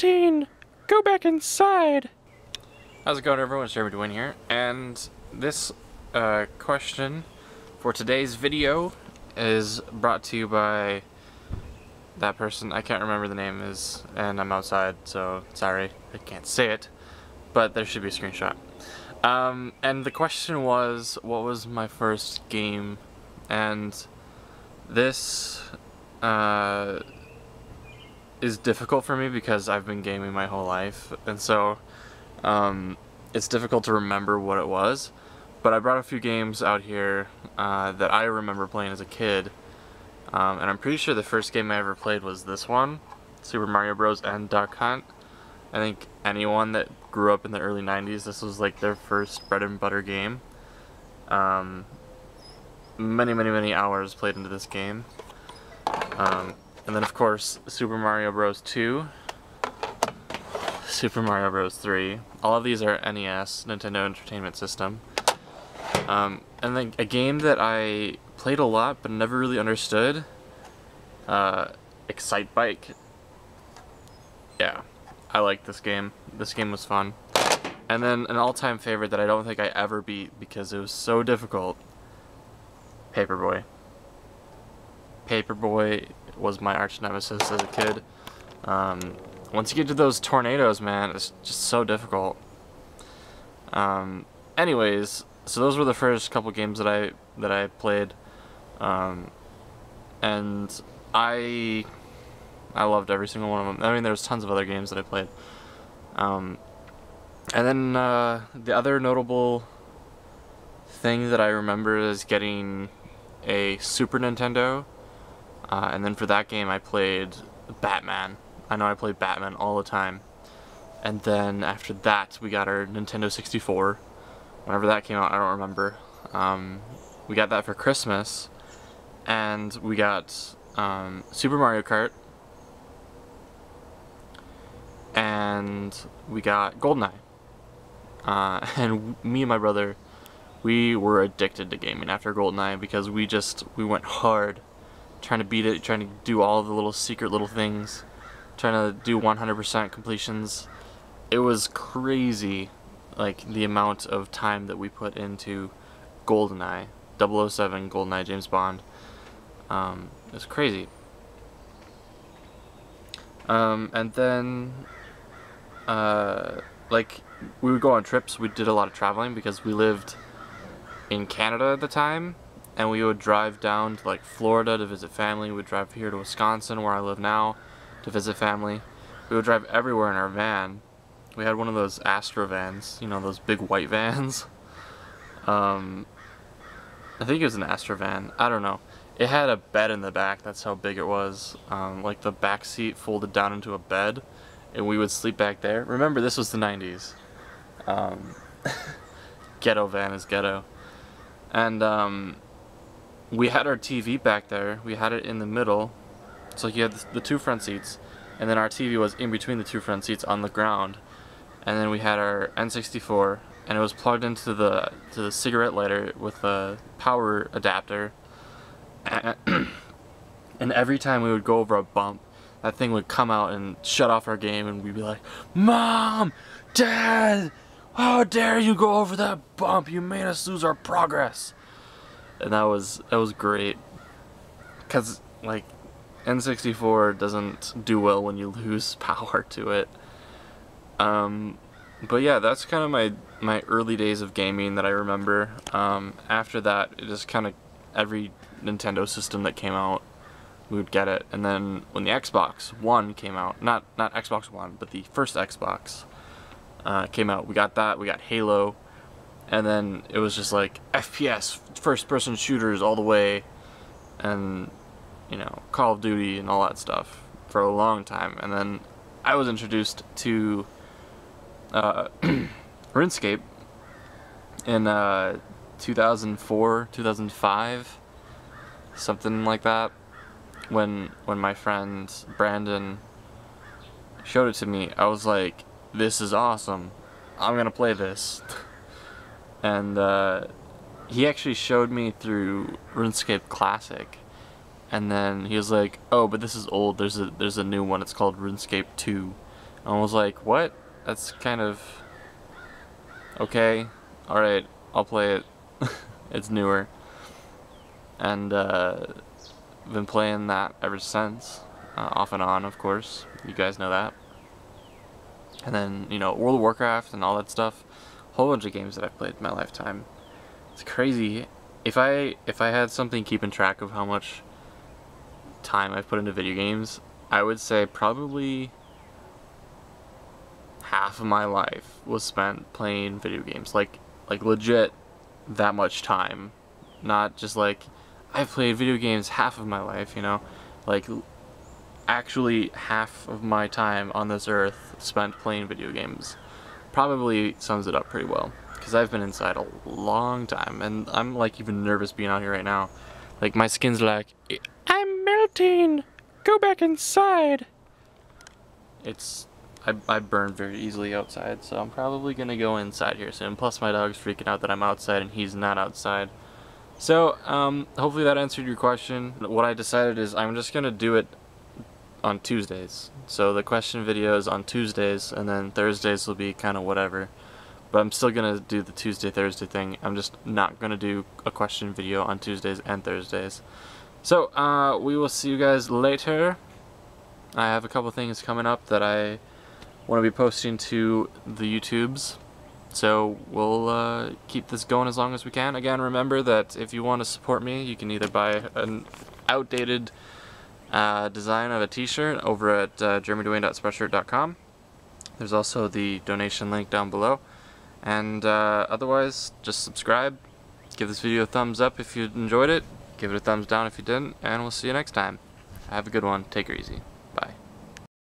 14! Go back inside! How's it going, everyone? It's Jeremy Dwayne here, and this question for today's video is brought to you by that person. I can't remember the name is, and I'm outside, so sorry, I can't say it, but there should be a screenshot. And the question was, what was my first game? And this is difficult for me because I've been gaming my whole life, and so it's difficult to remember what it was. But I brought a few games out here that I remember playing as a kid, and I'm pretty sure the first game I ever played was this one, Super Mario Bros. And Duck Hunt. I think anyone that grew up in the early 90s, this was like their first bread and butter game. Many hours played into this game. And then of course Super Mario Bros. 2, Super Mario Bros. 3. All of these are NES, Nintendo Entertainment System. And then a game that I played a lot but never really understood, Excitebike. Yeah, I liked this game. This game was fun. And then an all-time favorite that I don't think I ever beat because it was so difficult, Paperboy. Paperboy was my arch nemesis as a kid. Once you get to those tornadoes, man, it's just so difficult. Anyways, so those were the first couple games that I played, and I loved every single one of them. I mean, there was tons of other games that I played. And then the other notable thing that I remember is getting a Super Nintendo. And then for that game I played Batman. I know I played Batman all the time. And then after that we got our Nintendo 64. Whenever that came out, I don't remember. We got that for Christmas. And we got Super Mario Kart. And we got GoldenEye. And me and my brother, we were addicted to gaming after GoldenEye because we went hard. Trying to beat it, trying to do all the little secret little things, trying to do 100% completions. It was crazy, like the amount of time that we put into GoldenEye, 007, GoldenEye, James Bond. It was crazy. And then, like, we would go on trips. We did a lot of traveling because we lived in Canada at the time. And we would drive down to like Florida to visit family. We'd drive here to Wisconsin, where I live now, to visit family. We would drive everywhere in our van. We had one of those Astro vans, you know, those big white vans. I think it was an Astro van. I don't know. It had a bed in the back. That's how big it was. Like the back seat folded down into a bed, and we would sleep back there. Remember, this was the 90s. Ghetto van is ghetto. And we had our TV back there. We had it in the middle. So you had the two front seats, and then our TV was in between the two front seats on the ground. And then we had our N64, and it was plugged into the cigarette lighter with a power adapter. And every time we would go over a bump, that thing would come out and shut off our game, and we'd be like, "Mom! Dad! How dare you go over that bump? You made us lose our progress." And that was great, cause like N64 doesn't do well when you lose power to it. But yeah, that's kind of my early days of gaming that I remember. After that, it just kind of every Nintendo system that came out, we would get it. And then when the Xbox One came out, not Xbox One, but the first Xbox came out, we got that. We got Halo. And then it was just like FPS, first-person shooters all the way, and, you know, Call of Duty and all that stuff for a long time. And then I was introduced to RuneScape in 2004, 2005, something like that, when my friend Brandon showed it to me. I was like, this is awesome. I'm gonna play this. And he actually showed me through RuneScape Classic, and then he was like, "Oh, but this is old. There's a new one. It's called RuneScape 2." And I was like, what? That's kind of okay. Alright, I'll play it. It's newer. And been playing that ever since. Off and on, of course. You guys know that. And then, you know, World of Warcraft and all that stuff. Whole bunch of games that I've played in my lifetime. It's crazy. If I had something keeping track of how much time I've put into video games, I would say probably half of my life was spent playing video games. Like legit that much time. Not just like, I've played video games half of my life, you know? Like, actually half of my time on this earth spent playing video games. Probably sums it up pretty well. Because I've been inside a long time, and I'm like even nervous being out here right now. Like, my skin's like, I'm melting! Go back inside! I burn very easily outside, so I'm probably gonna go inside here soon. Plus my dog's freaking out that I'm outside and he's not outside. So, hopefully that answered your question. What I decided is I'm just gonna do it on Tuesdays. So the question video is on Tuesdays, and then Thursdays will be kind of whatever. But I'm still gonna do the Tuesday-Thursday thing. I'm just not gonna do a question video on Tuesdays and Thursdays. So, we will see you guys later. I have a couple things coming up that I want to be posting to the YouTubes. So we'll keep this going as long as we can. Again, remember that if you want to support me, you can either buy an outdated design of a t-shirt over at jeremydwayne.spreadshirt.com. There's also the donation link down below. And otherwise, just subscribe. Give this video a thumbs up if you enjoyed it. Give it a thumbs down if you didn't. And we'll see you next time. Have a good one. Take her easy.